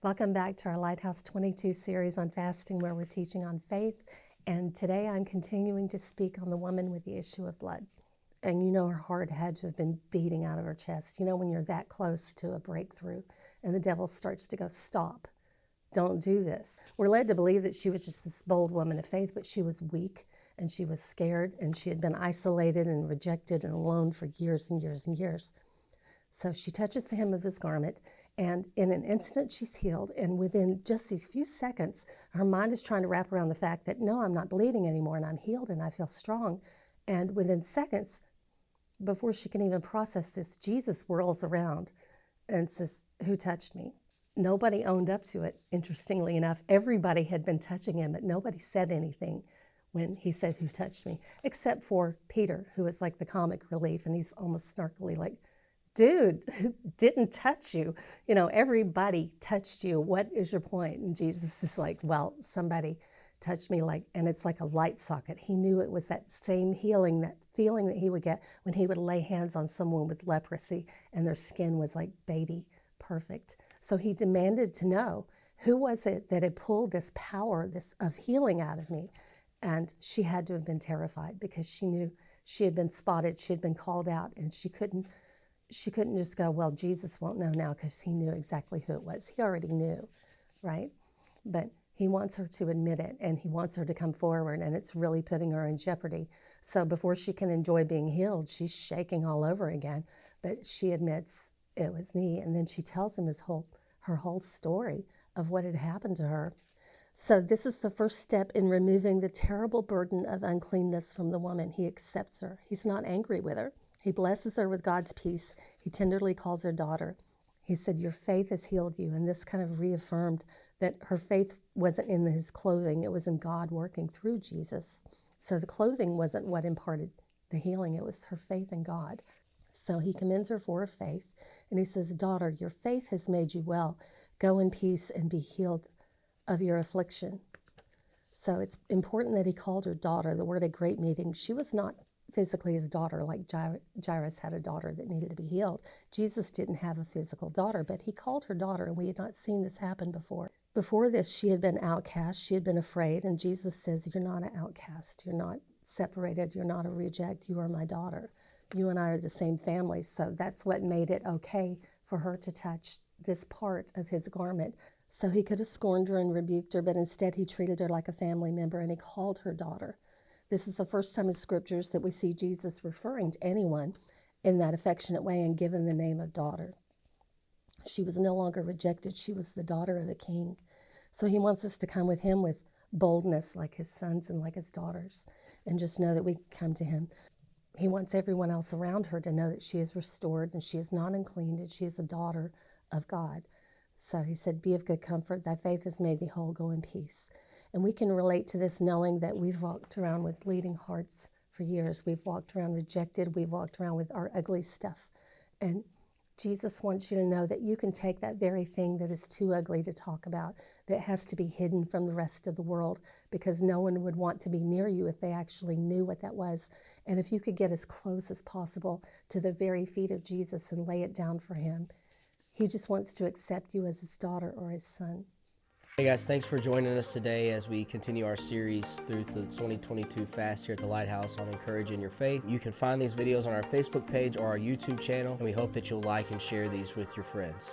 Welcome back to our Lighthouse 22 series on fasting, where we're teaching on faith. And today I'm continuing to speak on the woman with the issue of blood. And you know her heart had to have been beating out of her chest. You know when you're that close to a breakthrough and the devil starts to go, stop, don't do this. We're led to believe that she was just this bold woman of faith, but she was weak and she was scared and she had been isolated and rejected and alone for years and years and years. So she touches the hem of his garment, and in an instant she's healed. And within just these few seconds, her mind is trying to wrap around the fact that, no, I'm not bleeding anymore, and I'm healed, and I feel strong. And within seconds, before she can even process this, Jesus whirls around and says, who touched me? Nobody owned up to it, interestingly enough. Everybody had been touching him, but nobody said anything when he said, who touched me? Except for Peter, who is like the comic relief, and he's almost snarkily like, dude, didn't touch you. You know, everybody touched you. What is your point? And Jesus is like, well, somebody touched me, and it's like a light socket. He knew it was that same healing, that feeling that he would get when he would lay hands on someone with leprosy and their skin was like baby perfect. So he demanded to know, who was it that had pulled this power of healing out of me? And she had to have been terrified because she knew she had been spotted, she had been called out, and she couldn't just go, well, Jesus won't know now, because he knew exactly who it was. He already knew, right? But he wants her to admit it, and he wants her to come forward, and it's really putting her in jeopardy. So before she can enjoy being healed, she's shaking all over again, but she admits, it was me, and then she tells him her whole story of what had happened to her. So this is the first step in removing the terrible burden of uncleanness from the woman. He accepts her. He's not angry with her. He blesses her with God's peace. He tenderly calls her daughter. He said, your faith has healed you. And this kind of reaffirmed that her faith wasn't in his clothing. It was in God working through Jesus. So the clothing wasn't what imparted the healing. It was her faith in God. So he commends her for her faith. And he says, daughter, your faith has made you well. Go in peace and be healed of your affliction. So it's important that he called her daughter. The word a great meeting. She was not physically his daughter, like Jairus had a daughter that needed to be healed. Jesus didn't have a physical daughter, but he called her daughter, and we had not seen this happen before. Before this, she had been outcast, she had been afraid, and Jesus says, you're not an outcast, you're not separated, you're not a reject, you are my daughter. You and I are the same family, so that's what made it okay for her to touch this part of his garment. So he could have scorned her and rebuked her, but instead he treated her like a family member, and he called her daughter. This is the first time in scriptures that we see Jesus referring to anyone in that affectionate way and given the name of daughter. She was no longer rejected. She was the daughter of a king. So he wants us to come with him with boldness like his sons and like his daughters, and just know that we can come to him. He wants everyone else around her to know that she is restored and she is not unclean and she is a daughter of God. So he said, be of good comfort. Thy faith has made thee whole. Go in peace. And we can relate to this knowing that we've walked around with bleeding hearts for years. We've walked around rejected. We've walked around with our ugly stuff. And Jesus wants you to know that you can take that very thing that is too ugly to talk about, that has to be hidden from the rest of the world, because no one would want to be near you if they actually knew what that was. And if you could get as close as possible to the very feet of Jesus and lay it down for him, he just wants to accept you as his daughter or his son. Hey guys, thanks for joining us today as we continue our series through the 2022 Fast here at the Lighthouse on encouraging your faith. You can find these videos on our Facebook page or our YouTube channel, and we hope that you'll like and share these with your friends.